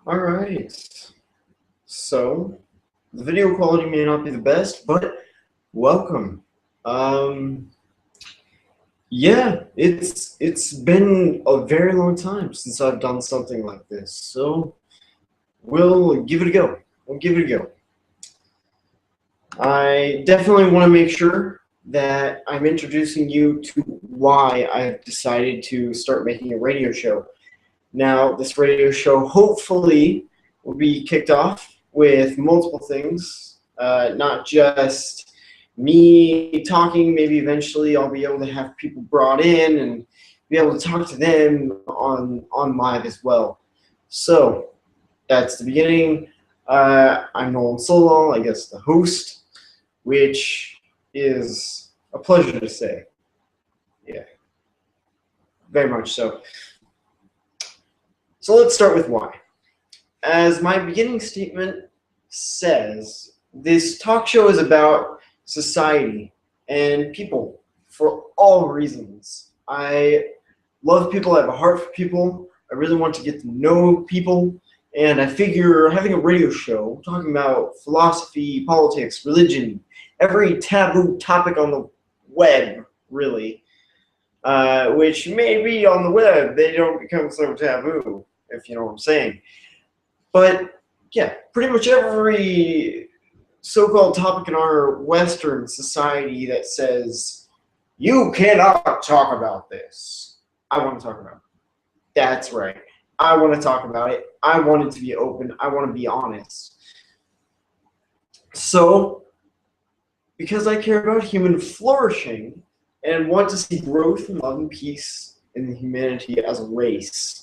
Alright, so the video quality may not be the best, but welcome. Um, yeah, it's been a very long time since I've done something like this, so we'll give it a go. We'll give it a go. I definitely want to make sure that I'm introducing you to why I've decided to start making a radio show. Now, this radio show hopefully will be kicked off with multiple things, not just me talking. Maybe eventually I'll be able to have people brought in and be able to talk to them on live as well. So that's the beginning. I'm Nolan Solo, I guess the host, which is a pleasure to say. Yeah, very much so. So let's start with why. As my beginning statement says, this talk show is about society and people for all reasons. I love people, I have a heart for people, I really want to get to know people, and I figure having a radio show talking about philosophy, politics, religion, every taboo topic on the web, really, which maybe on the web they don't become so taboo, if you know what I'm saying. But yeah, pretty much every so-called topic in our Western society that says, you cannot talk about this, I want to talk about it. That's right. I want to talk about it. I want it to be open. I want to be honest. So, because I care about human flourishing and want to see growth and love and peace in humanity as a race,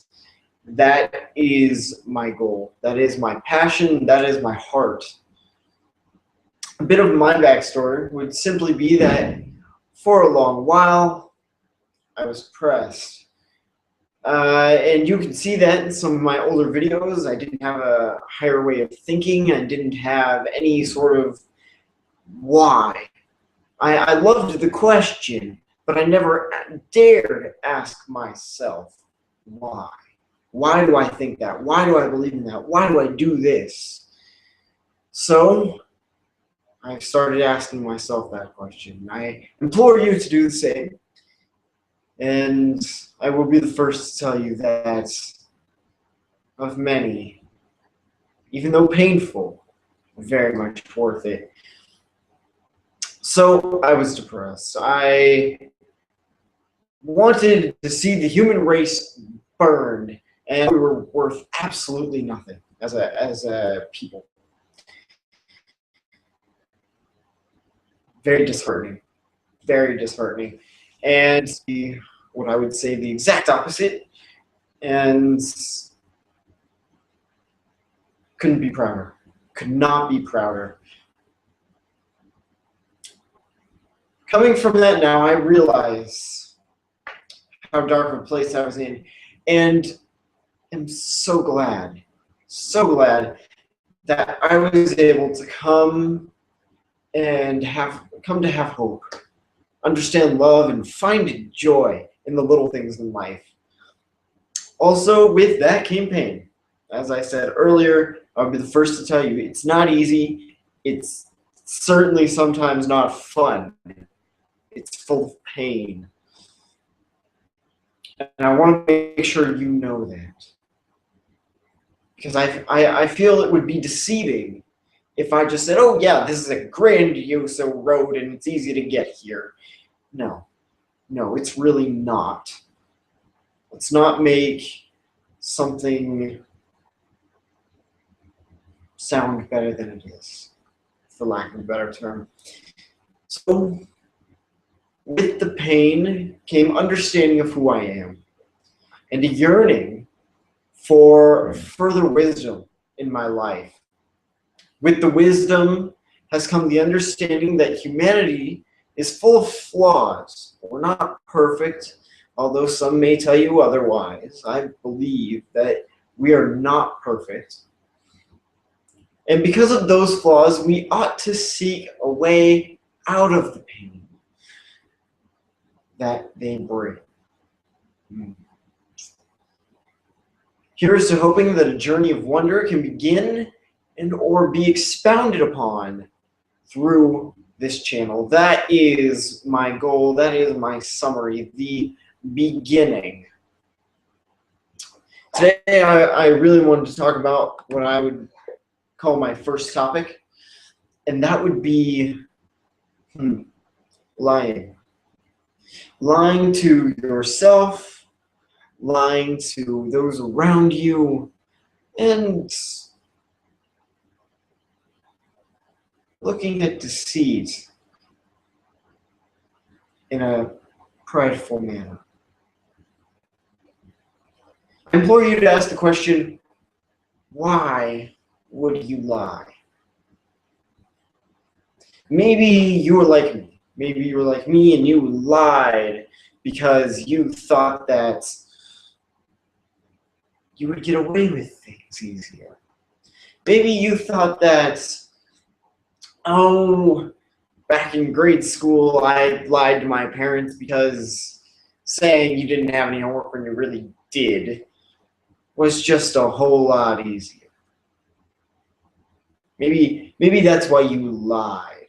that is my goal. That is my passion. That is my heart. A bit of my backstory would simply be that for a long while, I was depressed. And you can see that in some of my older videos. I didn't have a higher way of thinking. I didn't have any sort of why. I loved the question, but I never dared ask myself why. Why do I think that? Why do I believe in that? Why do I do this? So I started asking myself that question. I implore you to do the same. And I will be the first to tell you that of many, even though painful, very much worth it. So I was depressed. I wanted to see the human race burned, and we were worth absolutely nothing as a people. Very disheartening. Very disheartening. And what I would say the exact opposite, and couldn't be prouder. Could not be prouder. Coming from that now, I realize how dark of a place I was in, and I'm so glad that I was able to come to have hope, understand love, and find joy in the little things in life. Also, with that came pain. As I said earlier, I'll be the first to tell you, it's not easy. It's certainly sometimes not fun. It's full of pain. And I want to make sure you know that. Because I feel it would be deceiving if I just said, oh yeah, this is a grandiose road and it's easy to get here. No, it's really not. Let's not make something sound better than it is, for lack of a better term. So, with the pain came understanding of who I am and a yearning for further wisdom in my life. With the wisdom has come the understanding that humanity is full of flaws. We're not perfect, although some may tell you otherwise. I believe that we are not perfect. And because of those flaws, we ought to seek a way out of the pain that they bring. Here's to hoping that a journey of wonder can begin and or be expounded upon through this channel. That is my goal. That is my summary, the beginning. Today, I really wanted to talk about what I would call my first topic, and that would be lying. Lying to yourself, lying to those around you, and looking at deceit in a prideful manner. I implore you to ask the question, why would you lie? Maybe you were like me. Maybe you were like me and you lied because you thought that you would get away with things easier. Maybe you thought that, oh, back in grade school, I lied to my parents because saying you didn't have any homework when you really did was just a whole lot easier. Maybe that's why you lied.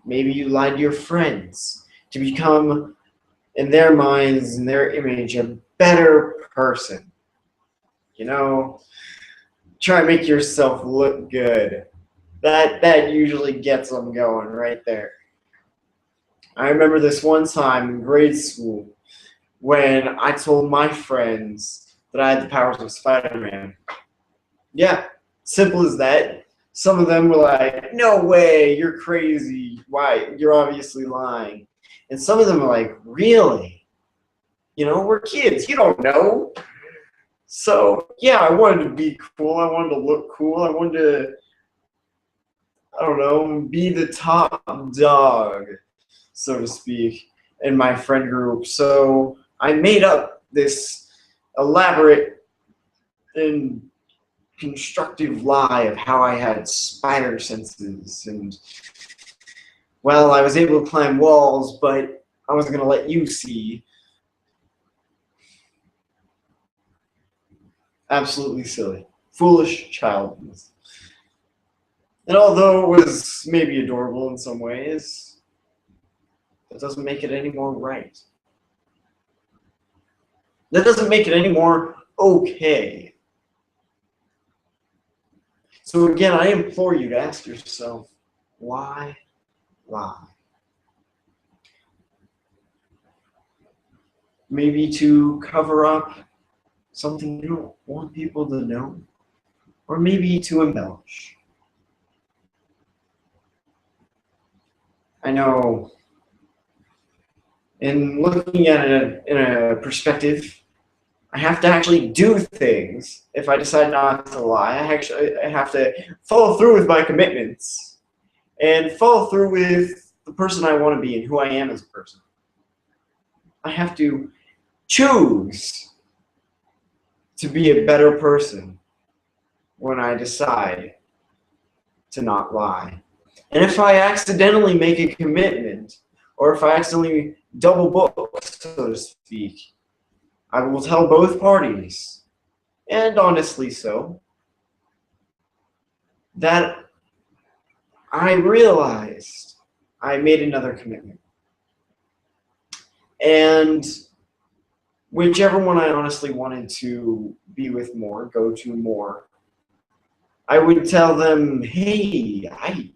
Maybe you lied to your friends to become, in their minds, in their image, a better person. You know, try and make yourself look good. That usually gets them going right there. I remember this one time in grade school when I told my friends that I had the powers of Spider-Man. Yeah, simple as that. Some of them were like, no way, you're crazy. Why? You're obviously lying. And some of them were like, really? You know, we're kids. You don't know. So, yeah, I wanted to be cool. I wanted to look cool. I wanted to, I don't know, be the top dog, so to speak, in my friend group. So I made up this elaborate and constructive lie of how I had spider senses, and well, I was able to climb walls, but I wasn't going to let you see. Absolutely silly. Foolish childness. And although it was maybe adorable in some ways, that doesn't make it any more right. That doesn't make it any more okay. So again, I implore you to ask yourself, why lie? Maybe to cover up something you don't want people to know, or maybe to embellish. I know, in looking at it in a perspective, I have to actually do things if I decide not to lie. I have to follow through with my commitments and follow through with the person I want to be and who I am as a person. I have to choose to be a better person when I decide to not lie. And if I accidentally make a commitment, or if I accidentally double book, so to speak, I will tell both parties, and honestly so, that I realized I made another commitment. And whichever one I honestly wanted to be with more, go to more, I would tell them, hey,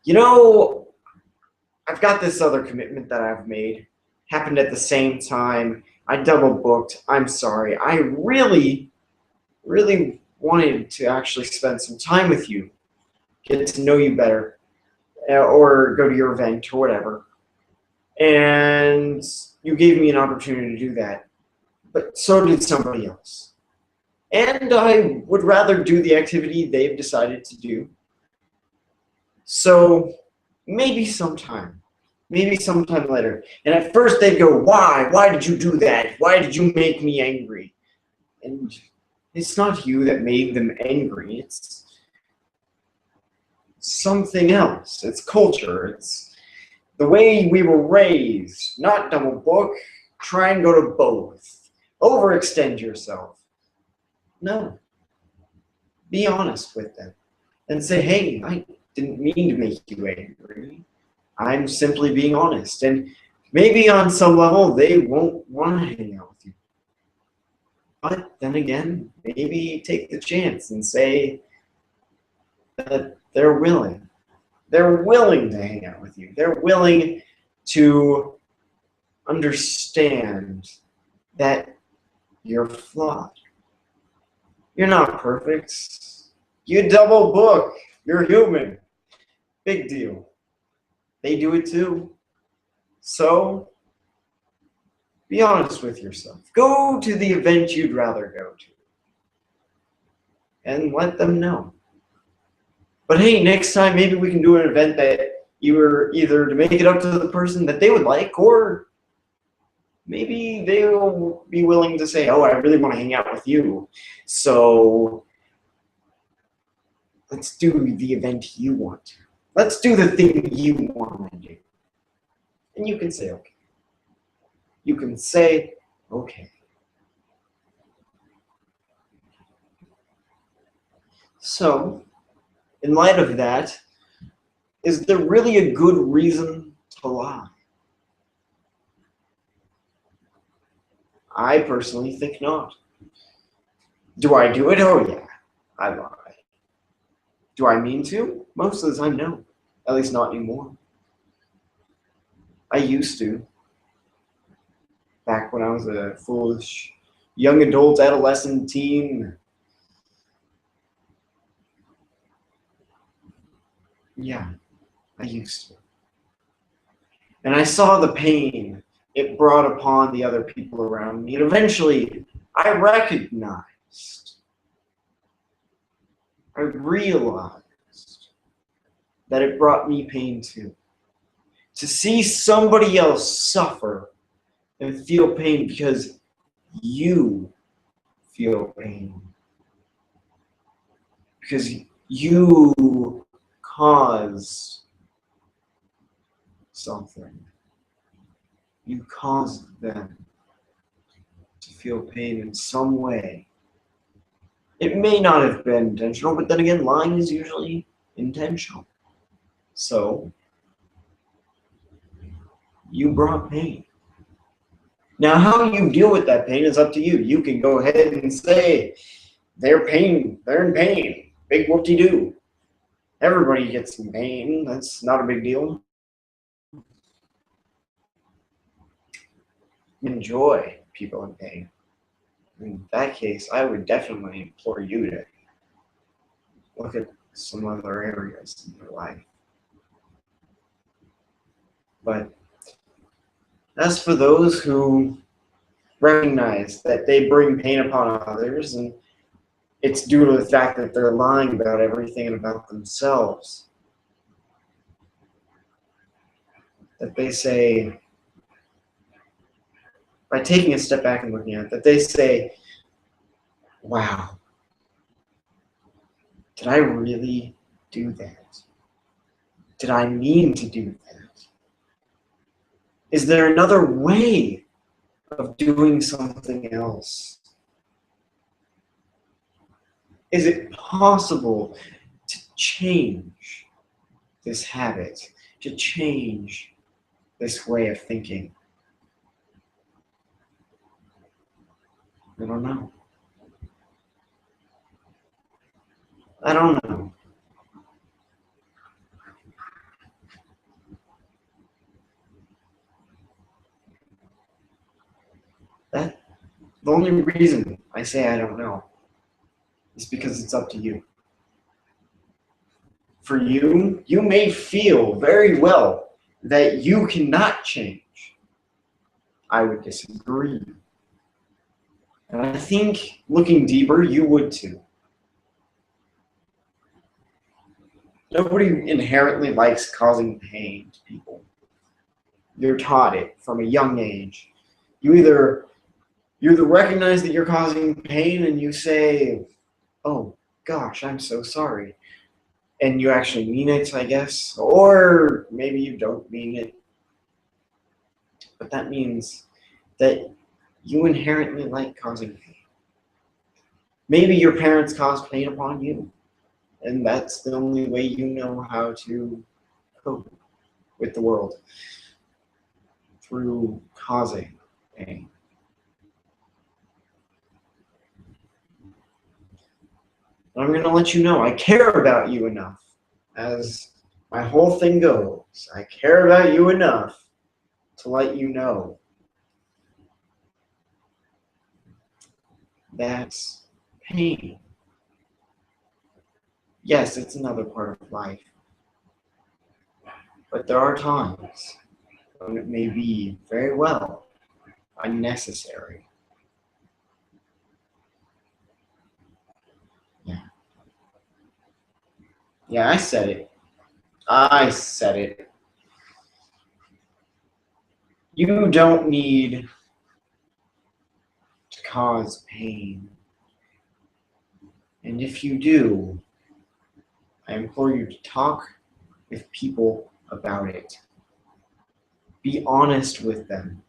you know, I've got this other commitment that I've made. Happened at the same time. I double booked. I'm sorry. I really, really wanted to actually spend some time with you, get to know you better, or go to your event or whatever. And you gave me an opportunity to do that. But so did somebody else. And I would rather do the activity they've decided to do. So maybe sometime later. And at first they'd go, why? Why did you do that? Why did you make me angry? And it's not you that made them angry. It's something else. It's culture. It's the way we were raised. Not double book. try and go to both. Overextend yourself. No. Be honest with them and say, hey, I didn't mean to make you angry. I'm simply being honest. And maybe on some level they won't want to hang out with you. But then again, maybe take the chance and say that they're willing. They're willing to hang out with you. They're willing to understand that you're flawed. You're not perfect. You double book. You're human. Big deal. They do it too. So, be honest with yourself. Go to the event you'd rather go to. And let them know. But hey, next time maybe we can do an event that you were either to make it up to the person that they would like, or maybe they will be willing to say, oh, I really want to hang out with you. So let's do the event you want to. Let's do the thing you want to do. And you can say, okay. You can say, okay. So, in light of that, is there really a good reason to lie? I personally think not. Do I do it? Oh yeah, I lie. Do I mean to? Most of the time, no. At least not anymore. I used to. Back when I was a foolish young adult, adolescent, teen. Yeah, I used to. And I saw the pain it brought upon the other people around me. And eventually, I recognized, I realized that it brought me pain too. To see somebody else suffer and feel pain because you feel pain. Because you caused something. You caused them to feel pain in some way. It may not have been intentional, but then again, lying is usually intentional. So, you brought pain. Now, how you deal with that pain is up to you. You can go ahead and say, they're in pain. Big whoop-de-doo. Everybody gets in pain. That's not a big deal. Enjoy people in pain. In that case, I would definitely implore you to look at some other areas in your life. But as for those who recognize that they bring pain upon others, and it's due to the fact that they're lying about everything and about themselves, that they say, by taking a step back and looking at it, that they say, wow, did I really do that? Did I mean to do that? Is there another way of doing something else? Is it possible to change this habit, to change this way of thinking? I don't know. I don't know. The only reason I say I don't know is because it's up to you. For you, you may feel very well that you cannot change. I would disagree. And I think, looking deeper, you would too. Nobody inherently likes causing pain to people. You're taught it from a young age. You either recognize that you're causing pain and you say, oh gosh, I'm so sorry. And you actually mean it, I guess. Or maybe you don't mean it. But that means that you inherently like causing pain. Maybe your parents caused pain upon you, and that's the only way you know how to cope with the world, through causing pain. But I'm going to let you know I care about you enough, as my whole thing goes. I care about you enough to let you know that pain, yes, it's another part of life, but there are times when it may be very well unnecessary. Yeah. Yeah, I said it. I said it. You don't need to cause pain. And if you do, I implore you to talk with people about it. Be honest with them.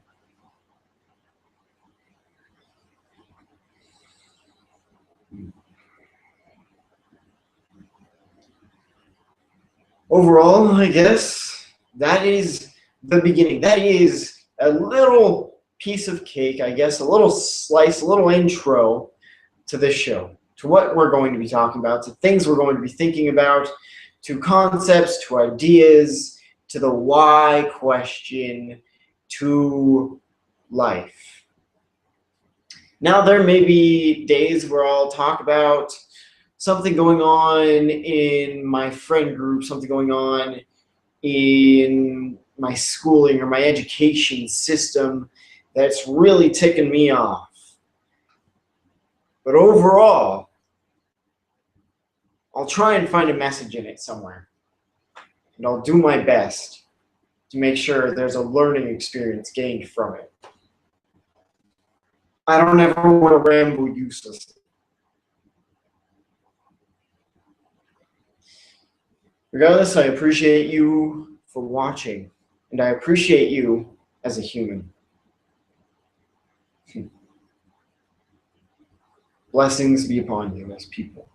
Overall, I guess that is the beginning. That is a little piece of cake, I guess, a little slice, a little intro to this show, to what we're going to be talking about, to things we're going to be thinking about, to concepts, to ideas, to the why question, to life. Now, there may be days where I'll talk about something going on in my friend group, something going on in my schooling or my education system that's really ticking me off. But overall, I'll try and find a message in it somewhere. And I'll do my best to make sure there's a learning experience gained from it. I don't ever want to ramble uselessly. Regardless, I appreciate you for watching, and I appreciate you as a human. Blessings be upon you as people.